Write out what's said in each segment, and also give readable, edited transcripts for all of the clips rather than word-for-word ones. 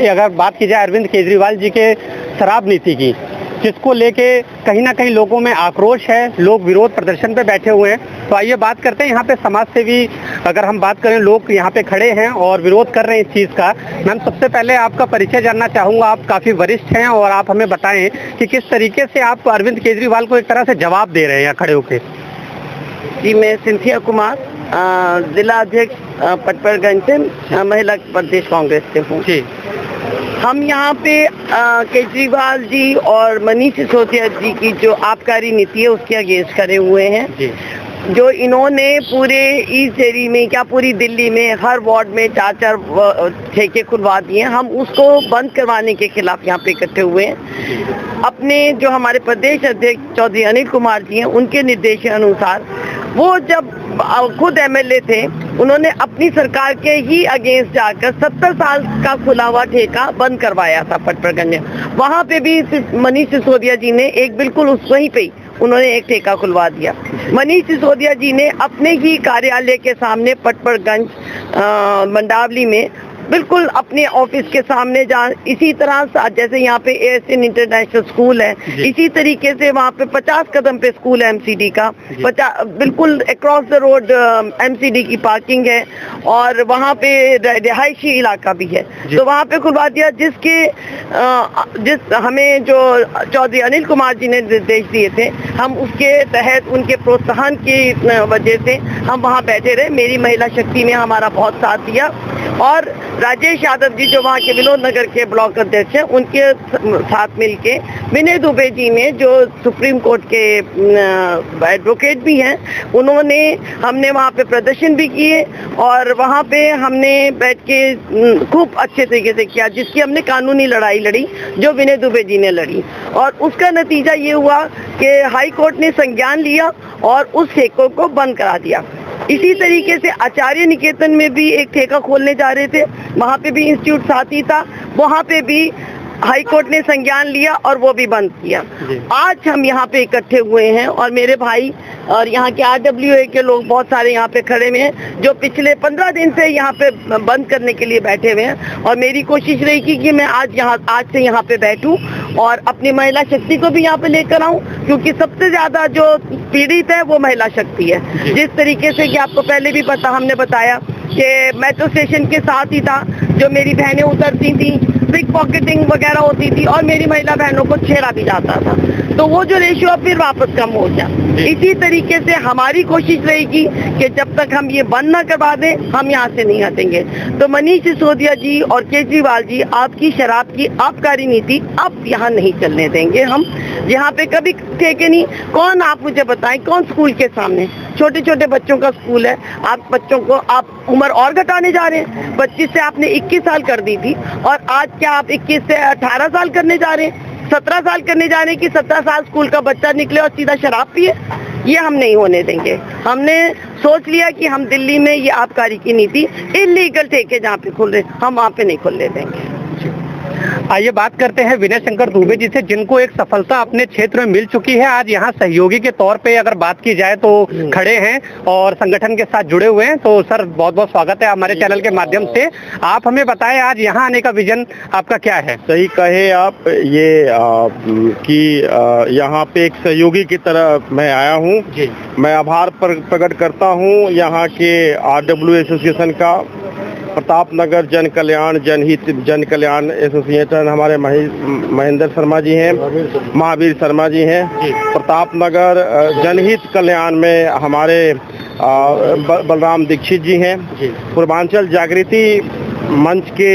भाई, अगर बात की जाए अरविंद केजरीवाल जी के शराब नीति की, जिसको लेके कहीं ना कहीं लोगों में आक्रोश है, लोग विरोध प्रदर्शन पे बैठे हुए हैं, तो आइए बात करते हैं। यहाँ पे समाज सेवी अगर हम बात करें, लोग यहाँ पे खड़े हैं और विरोध कर रहे हैं इस चीज़ का। मैम, सबसे पहले आपका परिचय जानना चाहूँगा। आप काफ़ी वरिष्ठ हैं और आप हमें बताएं कि किस तरीके से आप अरविंद केजरीवाल को एक तरह से जवाब दे रहे हैं यहाँ खड़े होकर। जी, मैं सिंथिया कुमार, जिला अध्यक्ष पटपरगंज से, महिला प्रदेश कांग्रेस से हूँ। जी, हम यहाँ पे केजरीवाल जी और मनीष सिसोदिया जी की जो आबकारी नीति है उसके अगेंस्ट खड़े हुए हैं। जी, जो इन्होंने पूरे ईस्ट दिल्ली में, क्या पूरी दिल्ली में हर वार्ड में 4-4 ठेके खुलवा दिए, हम उसको बंद करवाने के खिलाफ यहाँ पे इकट्ठे हुए हैं। अपने जो हमारे प्रदेश अध्यक्ष चौधरी अनिल कुमार जी हैं, उनके निर्देशानुसार वो जब खुद एमएलए थे, उन्होंने अपनी सरकार के ही अगेंस्ट जाकर 70 साल का खुला हुआ ठेका बंद करवाया था पटपरगंज में। वहाँ पे भी मनीष सिसोदिया जी ने एक बिल्कुल वहीं पे ही उन्होंने एक ठेका खुलवा दिया। मनीष सिसोदिया जी ने अपने ही कार्यालय के सामने पटपरगंज मंडावली में बिल्कुल अपने ऑफिस के सामने, जहाँ इसी तरह जैसे यहाँ पे एएसएन इंटरनेशनल स्कूल है, इसी तरीके से वहाँ पे 50 कदम पे स्कूल है एमसीडी का, बिल्कुल अक्रॉस द रोड एमसीडी की पार्किंग है और वहाँ पे रिहायशी इलाका भी है, तो वहाँ पे खुलवा दिया। जिस हमें जो चौधरी अनिल कुमार जी ने निर्देश दिए थे, हम उसके तहत उनके प्रोत्साहन की वजह से हम वहाँ बैठे रहे। मेरी महिला शक्ति ने हमारा बहुत साथ दिया और राजेश यादव जी जो वहाँ के विनोद नगर के ब्लॉक अध्यक्ष हैं, उनके साथ मिलके विनय दुबे जी ने, जो सुप्रीम कोर्ट के एडवोकेट भी हैं, हमने वहाँ पे प्रदर्शन भी किए और वहाँ पे हमने बैठ के खूब अच्छे तरीके से किया, जिसकी हमने कानूनी लड़ाई लड़ी जो विनय दुबे जी ने लड़ी। और उसका नतीजा ये हुआ कि हाई कोर्ट ने संज्ञान लिया और उस ठेकों को बंद करा दिया। इसी तरीके से आचार्य निकेतन में भी एक ठेका खोलने जा रहे थे, वहाँ पे भी इंस्टीट्यूट साथ ही था, वहाँ पे भी हाई कोर्ट ने संज्ञान लिया और वो भी बंद किया। आज हम यहाँ पे इकट्ठे हुए हैं और मेरे भाई और यहाँ के आरडब्ल्यूए के लोग बहुत सारे यहाँ पे खड़े हुए हैं, जो पिछले 15 दिन से यहाँ पे बंद करने के लिए बैठे हुए हैं। और मेरी कोशिश रहेगी कि मैं आज से यहाँ पे बैठूं और अपनी महिला शक्ति को भी यहाँ पे लेकर आऊं, क्योंकि सबसे ज्यादा जो पीड़ित है वो महिला शक्ति है। जिस तरीके से कि आपको पहले भी हमने बताया कि मेट्रो स्टेशन के साथ ही था, जो मेरी बहनें उतरती थी, पिक पॉकेटिंग वगैरह होती थी और मेरी महिला बहनों को छेड़ा भी जाता था, तो वो जो रेशियो फिर वापस कम हो गया। इसी तरीके से हमारी कोशिश रहेगी कि जब तक हम ये बंद ना करवा दें, हम यहाँ से नहीं हटेंगे। तो मनीष सिसोदिया जी और केजरीवाल जी, आपकी शराब की आबकारी नीति अब यहाँ नहीं चलने देंगे हम। यहाँ पे कभी ठेके नहीं। कौन, आप मुझे बताएं, कौन स्कूल के सामने, छोटे छोटे बच्चों का स्कूल है, आप बच्चों को आप उम्र और घटाने जा रहे हैं। 25 से आपने 21 साल कर दी थी और आज क्या आप 21 से 18 साल करने जा रहे हैं, 17 साल करने जा रहे हैं कि 17 साल स्कूल का बच्चा निकले और सीधा शराब पिए। ये हम नहीं होने देंगे। हमने सोच लिया कि हम दिल्ली में ये आबकारी की नीति, इलीगल ठेके जहाँ पे खुल रहे, हम वहाँ पे नहीं खुलने देंगे। आइए बात करते हैं विनय शंकर दुबे जी से, जिनको एक सफलता अपने क्षेत्र में मिल चुकी है। आज यहाँ सहयोगी के तौर पे अगर बात की जाए तो खड़े हैं और संगठन के साथ जुड़े हुए हैं। तो सर, बहुत बहुत स्वागत है हमारे चैनल के माध्यम से। आप हमें बताएं, आज यहाँ आने का विजन आपका क्या है? सही कहे आप, ये कि यहाँ पे एक सहयोगी की तरह मैं आया हूँ। मैं आभार प्रकट करता हूँ यहाँ के आरडब्ल्यू एसोसिएशन का, प्रताप नगर जन कल्याण एसोसिएशन, हमारे महेंद्र शर्मा जी हैं, महावीर शर्मा जी हैं। प्रताप नगर जनहित कल्याण में हमारे बलराम दीक्षित जी हैं। पूर्वांचल जागृति मंच के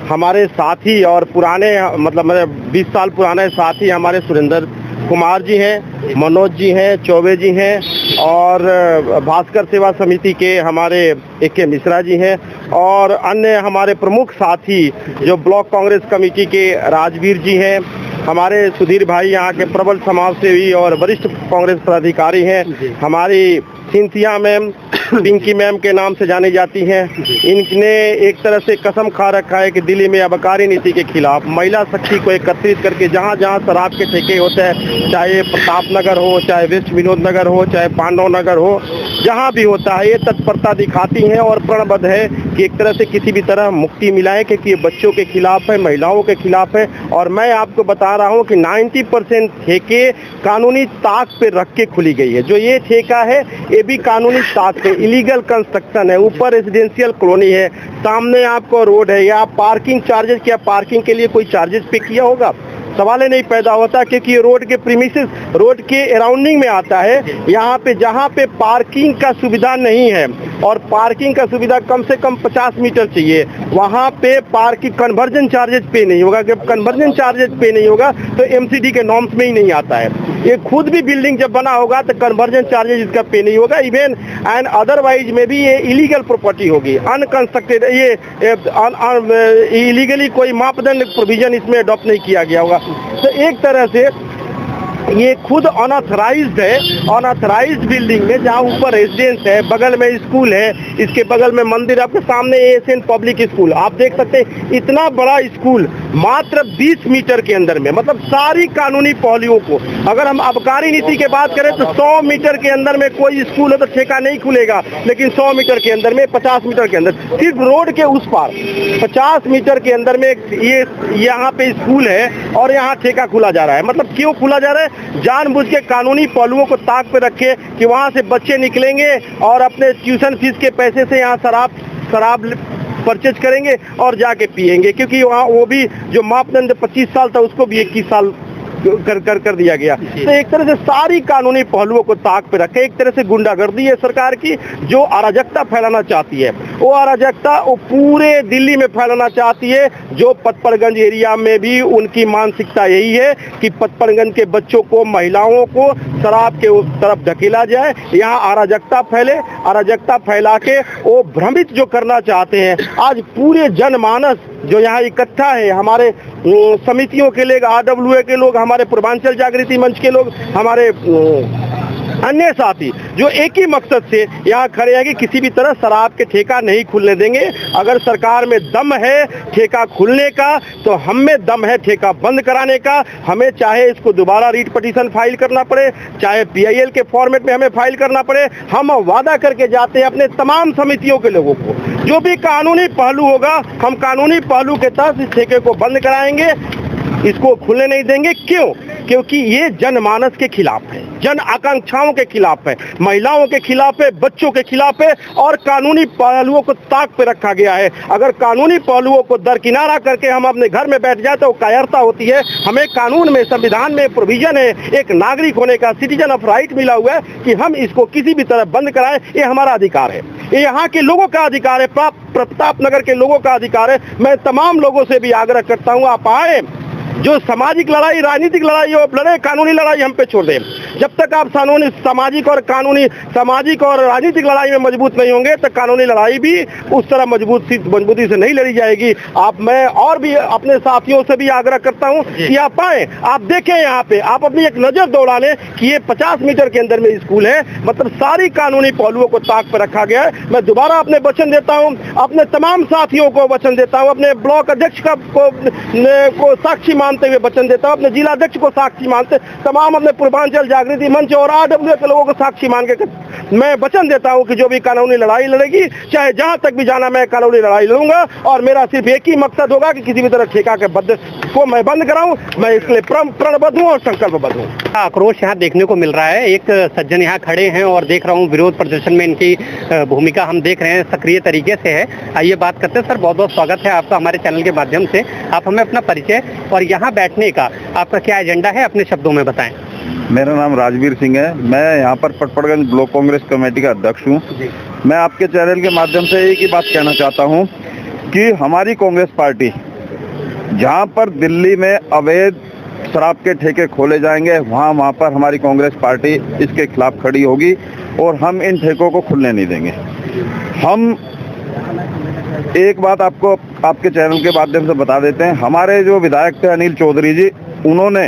हमारे साथी और पुराने, मतलब 20 साल पुराने साथी हमारे सुरेंद्र कुमार जी हैं, मनोज जी हैं, चौबे जी हैं और भास्कर सेवा समिति के हमारे AK मिश्रा जी हैं और अन्य हमारे प्रमुख साथी जो ब्लॉक कांग्रेस कमेटी के राजवीर जी हैं, हमारे सुधीर भाई यहाँ के प्रबल समाज सेवी और वरिष्ठ कांग्रेस पदाधिकारी हैं, हमारी सिंथिया मैम, पिंकी मैम के नाम से जानी जाती हैं। इनने एक तरह से कसम खा रखा है कि दिल्ली में आबकारी नीति के खिलाफ महिला शक्ति को एकत्रित करके जहाँ जहाँ शराब के ठेके होते हैं, चाहे प्रताप नगर हो, चाहे वेस्ट विनोद नगर हो, चाहे पांडव नगर हो, जहाँ भी होता है ये तत्परता दिखाती हैं और प्रणबद्ध है कि एक तरह से किसी भी तरह मुक्ति मिला है, क्योंकि ये बच्चों के खिलाफ है, महिलाओं के खिलाफ है। और मैं आपको बता रहा हूँ कि 90% ठेके कानूनी ताक पे रख के खुली गई है। जो ये ठेका है ये भी कानूनी ताक पे, इलीगल कंस्ट्रक्शन है, ऊपर रेजिडेंशियल कॉलोनी है, सामने आपको रोड है। या पार्किंग चार्जेस, क्या पार्किंग के लिए कोई चार्जेस पे किया होगा? सवाल ही नहीं पैदा होता, क्योंकि ये रोड के प्रीमिसेस, रोड के अराउंडिंग में आता है। यहाँ पे जहाँ पे पार्किंग का सुविधा नहीं है और पार्किंग का सुविधा कम से कम 50 मीटर चाहिए, वहाँ पे पार्किंग कन्वर्जन चार्जेस पे नहीं होगा। जब कन्वर्जन चार्जेस पे नहीं होगा तो एमसीडी के नॉर्म्स में ही नहीं आता है। ये खुद भी बिल्डिंग जब बना होगा तो कन्वर्जन चार्जेस इसका पे नहीं होगा। इवन एंड अदरवाइज में भी ये इलीगल प्रॉपर्टी होगी, अनकंस्ट्रक्टेड, ये इलीगली कोई मापदंड प्रोविजन इसमें अडॉप्ट नहीं किया गया होगा। तो एक तरह से ये खुद अनऑथराइज्ड है। अनऑथराइज्ड बिल्डिंग में जहाँ ऊपर रेजिडेंस है, बगल में स्कूल है, इसके बगल में मंदिर, आपके सामने एशियन पब्लिक स्कूल आप देख सकते हैं। इतना बड़ा स्कूल मात्र 20 मीटर के अंदर में, मतलब सारी कानूनी पहलुओं को, अगर हम आबकारी नीति की बात करें तो 100 मीटर के अंदर में कोई स्कूल है तो ठेका नहीं खुलेगा, लेकिन 100 मीटर के अंदर में, 50 मीटर के अंदर, सिर्फ रोड के उस पार 50 मीटर के अंदर में ये यहाँ पे स्कूल है और यहाँ ठेका खुला जा रहा है। मतलब क्यों खुला जा रहा है? जानबूझ के कानूनी पहलुओं को ताक पे रखे कि वहां से बच्चे निकलेंगे और अपने ट्यूशन फीस के पैसे से यहाँ शराब परचेज करेंगे और जाके पिएंगे, क्योंकि वहाँ वो भी जो मापदंड 25 साल था उसको भी 21 साल कर दिया गया। तो एक तरह से सारी कानूनी पहलुओं को ताक पे रखे, एक तरह से गुंडागर्दी है सरकार की, जो अराजकता फैलाना चाहती है। वो अराजकता वो पूरे दिल्ली में फैलाना चाहती है। जो पचपड़गंज एरिया में भी उनकी मानसिकता यही है कि पचपड़गंज के बच्चों को, महिलाओं को शराब के उस तरफ धकेला जाए, यहाँ अराजकता फैले, अराजकता फैला के वो भ्रमित जो करना चाहते हैं। आज पूरे जनमानस जो यहाँ इकट्ठा है, हमारे समितियों के लोग, RWA के लोग, हमारे पूर्वांचल जागृति मंच के लोग, हमारे अन्य साथी, जो एक ही मकसद से यहाँ खड़े हैं कि किसी भी तरह शराब के ठेका नहीं खुलने देंगे। अगर सरकार में दम है ठेका खुलने का तो हम में दम है ठेका बंद कराने का। हमें चाहे इसको दोबारा रीट पिटीशन फाइल करना पड़े, चाहे PIL के फॉर्मेट में हमें फाइल करना पड़े, हम वादा करके जाते हैं अपने तमाम समितियों के लोगों को, जो भी कानूनी पहलू होगा हम कानूनी पहलू के तहत इस ठेके को बंद कराएंगे, इसको खुलने नहीं देंगे। क्यों? क्योंकि ये जनमानस के खिलाफ है, जन आकांक्षाओं के खिलाफ है, महिलाओं के खिलाफ है, बच्चों के खिलाफ है और कानूनी पहलुओं को ताक पे रखा गया है। अगर कानूनी पहलुओं को दरकिनारा करके हम अपने घर में बैठ जाए तो कायरता होती है। हमें कानून में, संविधान में प्रोविजन है, एक नागरिक होने का, सिटीजन ऑफ राइट मिला हुआ है कि हम इसको किसी भी तरह बंद कराएं। ये हमारा अधिकार है, ये यहाँ के लोगों का अधिकार है, प्रताप नगर के लोगों का अधिकार है। मैं तमाम लोगों से भी आग्रह करता हूँ, आप आए, जो सामाजिक लड़ाई, राजनीतिक लड़ाई हो लड़े, कानूनी लड़ाई हम पे छोड़ दें। जब तक आप कानूनी, सामाजिक और राजनीतिक लड़ाई में मजबूत नहीं होंगे तो कानूनी लड़ाई भी उस तरह मजबूती से नहीं लड़ी जाएगी। मैं और भी अपने साथियों से भी आग्रह करता हूं कि आप आए, आप देखें, यहाँ पे आप अपनी एक नजर दौड़ा लें कि ये 50 मीटर के अंदर में स्कूल है। मतलब सारी कानूनी पहलुओं को ताक पर रखा गया है। मैं दोबारा अपने वचन देता हूँ, अपने तमाम साथियों को वचन देता हूँ, अपने ब्लॉक अध्यक्ष को साक्षी मानते हुए वचन देता हूं, अपने जिला अध्यक्ष को साक्षी मानते, तमाम अपने पूर्वांचल जागृति मंच और RWA के लोगों को साक्षी मान के मैं वचन देता हूं कि जो भी कानूनी लड़ाई लड़ेगी, चाहे जहां तक भी जाना, मैं कानूनी लड़ाई लड़ूंगा। और मेरा सिर्फ एक ही मकसद होगा कि किसी भी तरह ठेका के बद को मैं बंद कराऊं। मैं इसके लिए प्रणबद्ध हूं और संकल्पबद्ध हूं। आक्रोश यहाँ देखने को मिल रहा है। एक सज्जन यहाँ खड़े हैं और देख रहा हूँ विरोध प्रदर्शन में इनकी भूमिका हम देख रहे हैं सक्रिय तरीके से है। आइए बात करते हैं। सर, बहुत बहुत स्वागत है आपका हमारे चैनल के माध्यम से। आप हमें अपना परिचय और यहाँ बैठने का आपका क्या एजेंडा है अपने शब्दों में बताएं। मेरा नाम राजवीर सिंह है। मैं यहाँ पर पचपड़गंज ब्लॉक कांग्रेस कमेटी का अध्यक्ष हूँ। मैं आपके चैनल के माध्यम से एक ही बात कहना चाहता हूँ कि हमारी कांग्रेस पार्टी जहाँ पर दिल्ली में अवैध शराब के ठेके खोले जाएंगे, वहाँ पर हमारी कांग्रेस पार्टी इसके खिलाफ खड़ी होगी और हम इन ठेकों को खुलने नहीं देंगे। हम एक बात आपको आपके चैनल के माध्यम से बता देते हैं, हमारे जो विधायक थे अनिल चौधरी जी, उन्होंने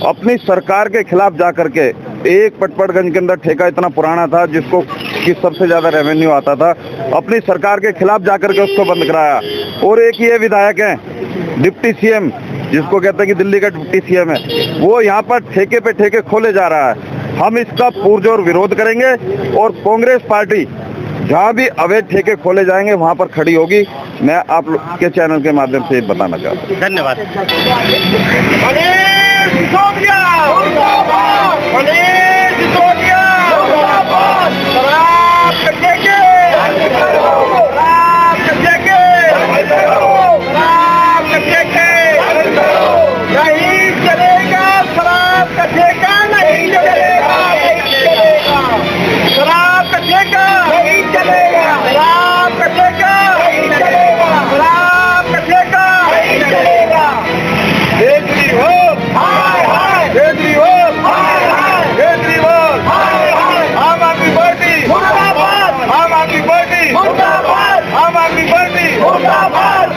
अपनी सरकार के खिलाफ जाकर के, एक पचपड़गंज के अंदर ठेका इतना पुराना था जिसको कि सबसे ज्यादा रेवेन्यू आता था, अपनी सरकार के खिलाफ जाकर के उसको बंद कराया। और एक ये विधायक हैं डिप्टी CM, जिसको कहते हैं कि दिल्ली का डिप्टी CM है, वो यहाँ पर ठेके पे ठेके खोले जा रहा है। हम इसका पुरजोर विरोध करेंगे और कांग्रेस पार्टी जहाँ भी अवैध ठेके खोले जाएंगे वहाँ पर खड़ी होगी। मैं आप लोग के चैनल के माध्यम से बताना चाहता हूँ। धन्यवाद।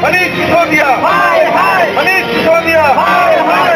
मनीष सिसोदिया, मनीष सिसोदिया।